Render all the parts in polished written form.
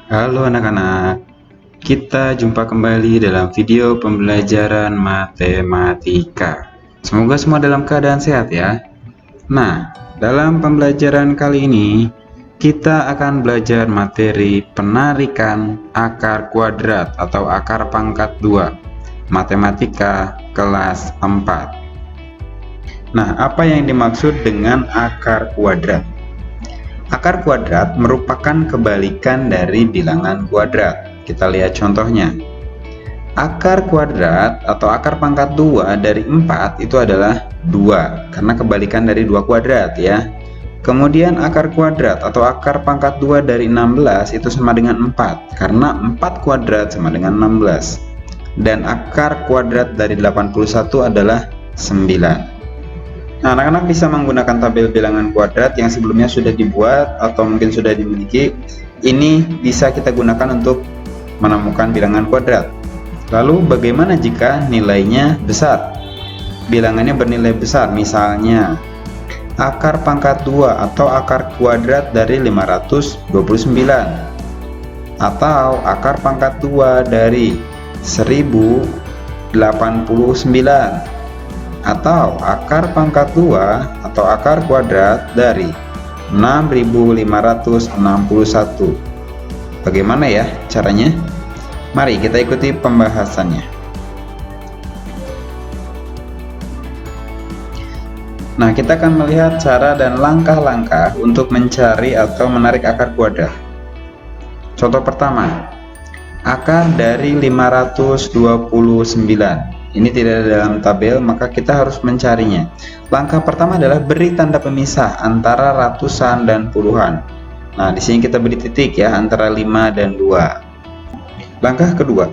Halo anak-anak, kita jumpa kembali dalam video pembelajaran matematika. Semoga semua dalam keadaan sehat ya. Nah, dalam pembelajaran kali ini kita akan belajar materi penarikan akar kuadrat atau akar pangkat 2 matematika kelas 4. Nah, apa yang dimaksud dengan akar kuadrat? Akar kuadrat merupakan kebalikan dari bilangan kuadrat. Kita lihat contohnya. Akar kuadrat atau akar pangkat 2 dari 4 itu adalah 2, karena kebalikan dari 2 kuadrat ya. Kemudian akar kuadrat atau akar pangkat 2 dari 16 itu sama dengan 4, karena 4 kuadrat sama dengan 16. Dan akar kuadrat dari 81 adalah 9. Nah, anak-anak bisa menggunakan tabel bilangan kuadrat yang sebelumnya sudah dibuat atau mungkin sudah dimiliki. Ini bisa kita gunakan untuk menemukan bilangan kuadrat. Lalu bagaimana jika nilainya besar? Bilangannya bernilai besar, misalnya akar pangkat 2 atau akar kuadrat dari 529 atau akar pangkat 2 dari 1089 atau akar pangkat 2 atau akar kuadrat dari 6561. Bagaimana ya caranya? Mari kita ikuti pembahasannya. Nah, kita akan melihat cara dan langkah-langkah untuk mencari atau menarik akar kuadrat. Contoh pertama, akar dari 529. Ini tidak ada dalam tabel, maka kita harus mencarinya. Langkah pertama adalah beri tanda pemisah antara ratusan dan puluhan. Nah, di sini kita beri titik ya antara 5 dan 2. Langkah kedua,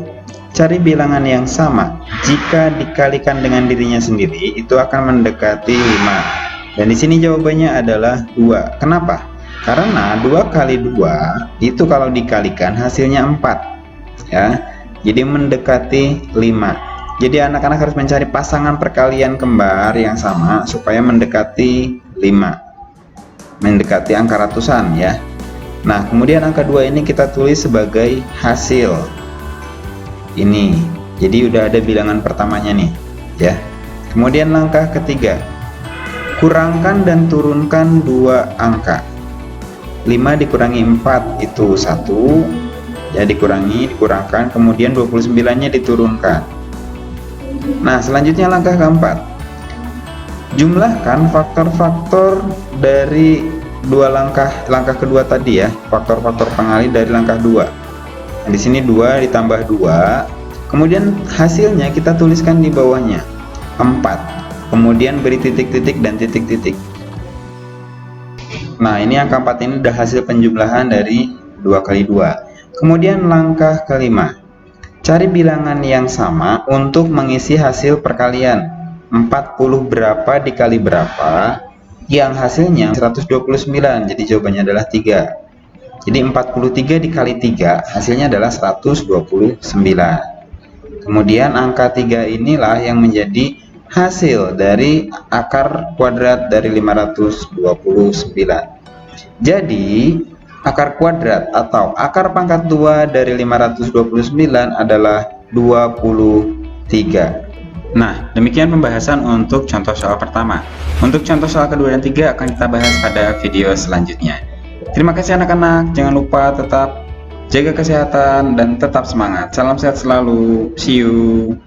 cari bilangan yang sama. Jika dikalikan dengan dirinya sendiri, itu akan mendekati 5. Dan di sini jawabannya adalah 2. Kenapa? Karena 2 kali 2 itu kalau dikalikan hasilnya 4. Ya. Jadi mendekati 5. Jadi anak-anak harus mencari pasangan perkalian kembar yang sama supaya mendekati 5. Mendekati angka ratusan ya. Nah, kemudian angka 2 ini kita tulis sebagai hasil. Ini. Jadi udah ada bilangan pertamanya nih, ya. Kemudian langkah ketiga. Kurangkan dan turunkan 2 angka. 5 dikurangi 4 itu 1. Ya, dikurangkan, kemudian 29-nya diturunkan. Nah, selanjutnya langkah keempat. Jumlahkan faktor-faktor dari langkah kedua tadi ya, faktor-faktor pengalih dari langkah 2. Nah, di sini 2 ditambah 2. Kemudian hasilnya kita tuliskan di bawahnya 4. Kemudian beri titik-titik dan titik-titik. Nah, ini angka 4 ini udah hasil penjumlahan dari 2 kali 2. Kemudian langkah kelima. Cari bilangan yang sama untuk mengisi hasil perkalian. 40 berapa dikali berapa, yang hasilnya 129. Jadi jawabannya adalah 3. Jadi 43 dikali 3 hasilnya adalah 129. Kemudian angka 3 inilah yang menjadi hasil dari akar kuadrat dari 529. Jadi akar kuadrat atau akar pangkat 2 dari 529 adalah 23. Nah, demikian pembahasan untuk contoh soal pertama. Untuk contoh soal kedua dan ketiga akan kita bahas pada video selanjutnya. Terima kasih anak-anak. Jangan lupa tetap jaga kesehatan dan tetap semangat. Salam sehat selalu. See you.